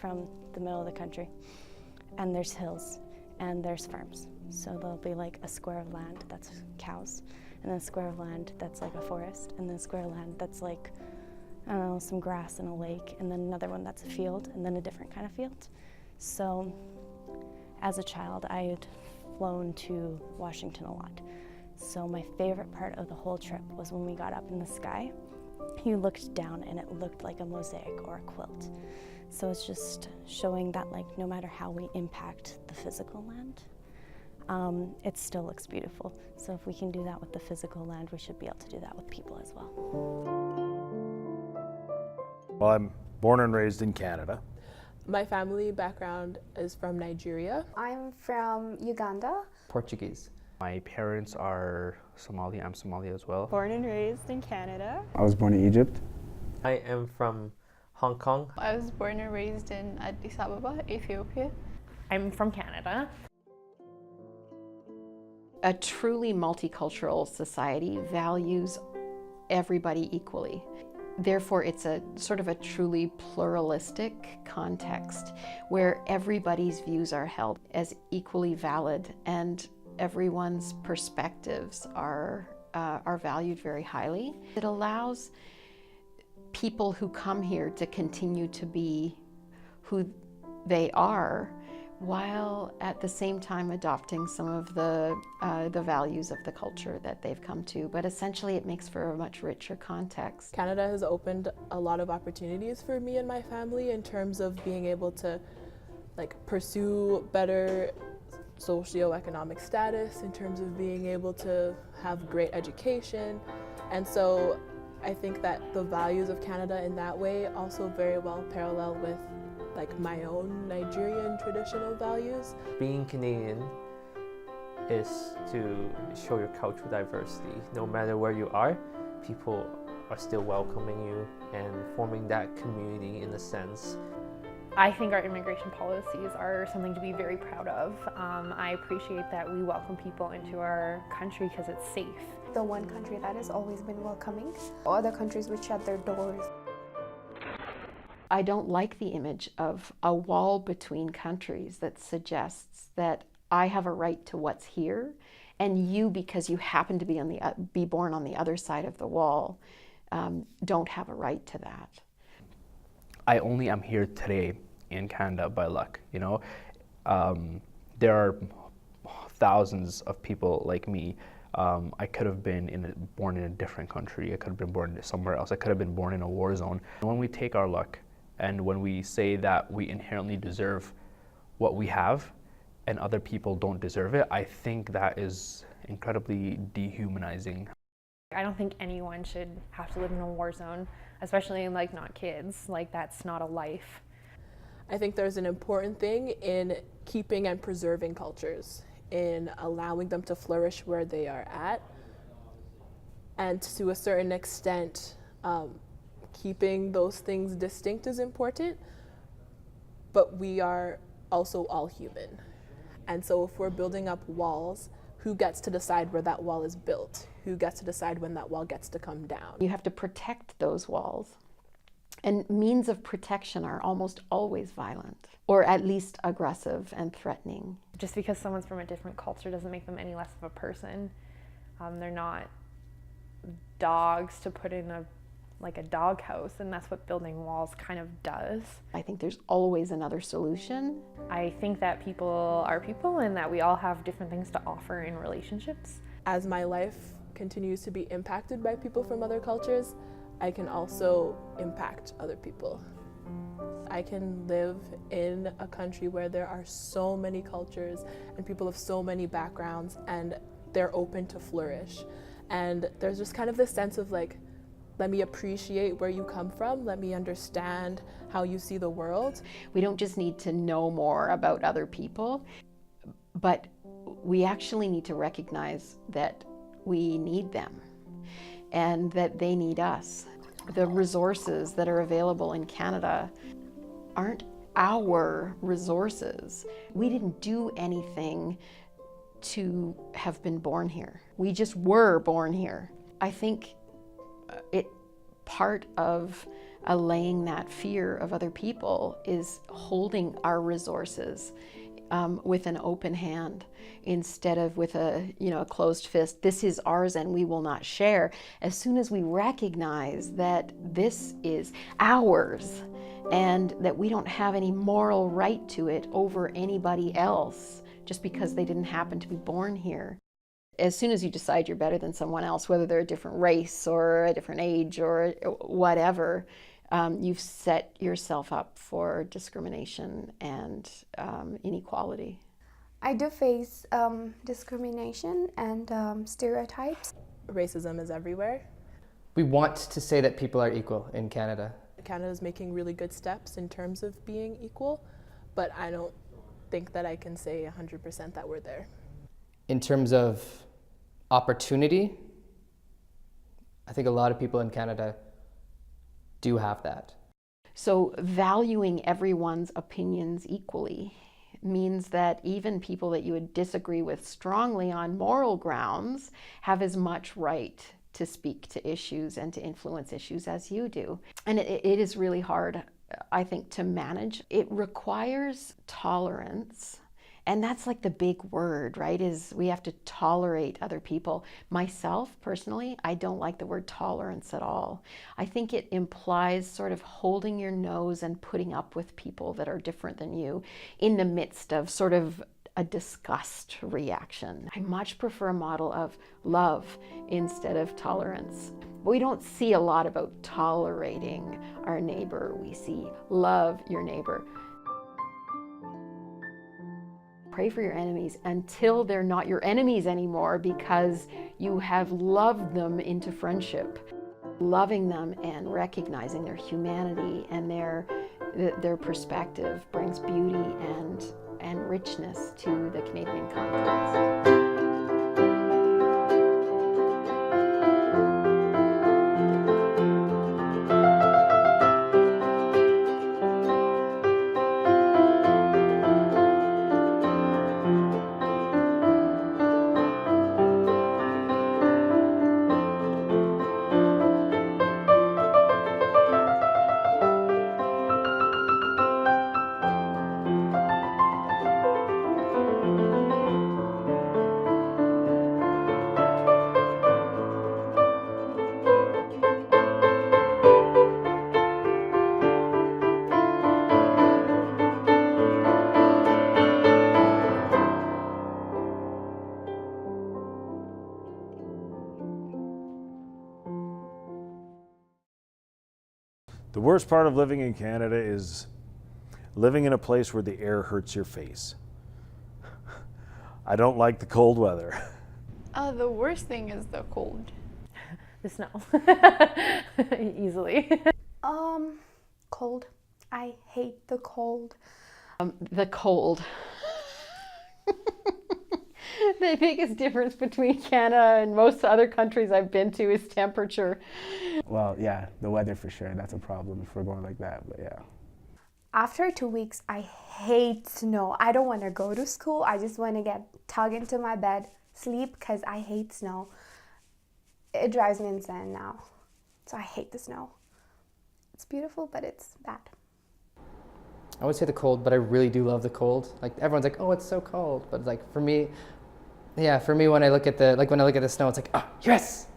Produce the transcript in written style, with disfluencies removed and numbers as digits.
from the middle of the country, and there's hills, and there's farms. So there'll be like a square of land that's cows, and then a square of land that's like a forest, and then a square of land that's like, I don't know, some grass and a lake, and then another one that's a field, and then a different kind of field. So as a child, I had flown to Washington a lot. So my favorite part of the whole trip was when we got up in the sky, you looked down and it looked like a mosaic or a quilt. So it's just showing that like no matter how we impact the physical land, it still looks beautiful. So if we can do that with the physical land, we should be able to do that with people as well. Well, I'm born and raised in Canada. My family background is from Nigeria. I'm from Uganda. Portuguese. My parents are Somali. I'm Somali as well. Born and raised in Canada. I was born in Egypt. I am from Hong Kong. I was born and raised in Addis Ababa, Ethiopia. I'm from Canada. A truly multicultural society values everybody equally. Therefore, it's a sort of a truly pluralistic context where everybody's views are held as equally valid and everyone's perspectives are valued very highly. It allows people who come here to continue to be who they are, while at the same time adopting some of the values of the culture that they've come to. But essentially it makes for a much richer context. Canada has opened a lot of opportunities for me and my family in terms of being able to pursue better socioeconomic status, in terms of being able to have great education. And so I think that the values of Canada in that way also very well parallel with my own Nigerian traditional values. Being Canadian is to show your cultural diversity. No matter where you are, people are still welcoming you and forming that community in a sense. I think our immigration policies are something to be very proud of. I appreciate that we welcome people into our country because it's safe. The one country that has always been welcoming. Other countries would shut their doors. I don't like the image of a wall between countries that suggests that I have a right to what's here, and you, because you happen to be born on the other side of the wall, don't have a right to that. I only am here today in Canada by luck, you know. There are thousands of people like me. I could have been born in a different country. I could have been born somewhere else. I could have been born in a war zone. When we take our luck, and when we say that we inherently deserve what we have and other people don't deserve it, I think that is incredibly dehumanizing. I don't think anyone should have to live in a war zone, especially not kids. That's not a life. I think there's an important thing in keeping and preserving cultures, in allowing them to flourish where they are at, and to a certain extent, keeping those things distinct is important, but we are also all human. And so if we're building up walls, who gets to decide where that wall is built? Who gets to decide when that wall gets to come down? You have to protect those walls. And means of protection are almost always violent, or at least aggressive and threatening. Just because someone's from a different culture doesn't make them any less of a person. They're not dogs to put in a doghouse, and that's what building walls kind of does. I think there's always another solution. I think that people are people and that we all have different things to offer in relationships. As my life continues to be impacted by people from other cultures, I can also impact other people. I can live in a country where there are so many cultures and people of so many backgrounds, and they're open to flourish. And there's just kind of this sense of let me appreciate where you come from, let me understand how you see the world. We don't just need to know more about other people, but we actually need to recognize that we need them and that they need us. The resources that are available in Canada aren't our resources. We didn't do anything to have been born here. We just were born here. I think part of allaying that fear of other people is holding our resources with an open hand instead of with a closed fist. This is ours and we will not share. As soon as we recognize that this is ours and that we don't have any moral right to it over anybody else just because they didn't happen to be born here. As soon as you decide you're better than someone else, whether they're a different race or a different age or whatever, you've set yourself up for discrimination and inequality. I do face discrimination and stereotypes. Racism is everywhere. We want to say that people are equal in Canada. Canada is making really good steps in terms of being equal, but I don't think that I can say 100% that we're there. In terms of opportunity, I think a lot of people in Canada do have that. So valuing everyone's opinions equally means that even people that you would disagree with strongly on moral grounds have as much right to speak to issues and to influence issues as you do. And it is really hard, I think, to manage. It requires tolerance. And that's like the big word, right? Is we have to tolerate other people. Myself, personally, I don't like the word tolerance at all. I think it implies sort of holding your nose and putting up with people that are different than you in the midst of sort of a disgust reaction. I much prefer a model of love instead of tolerance. We don't see a lot about tolerating our neighbor. We see love your neighbor. Pray for your enemies until they're not your enemies anymore because you have loved them into friendship. Loving them and recognizing their humanity and their perspective brings beauty and richness to the Canadian context. The worst part of living in Canada is living in a place where the air hurts your face. I don't like the cold weather. The worst thing is the cold. The snow. Easily. Cold. I hate the cold. The cold. The biggest difference between Canada and most other countries I've been to is temperature. Well, yeah, the weather for sure. That's a problem if we're going like that, but yeah. After 2 weeks, I hate snow. I don't want to go to school. I just want to get tucked into my bed, sleep, because I hate snow. It drives me insane now. So I hate the snow. It's beautiful, but it's bad. I would say the cold, but I really do love the cold. Like everyone's like, oh, it's so cold. But like for me, when I look at the snow, it's like, oh, yes,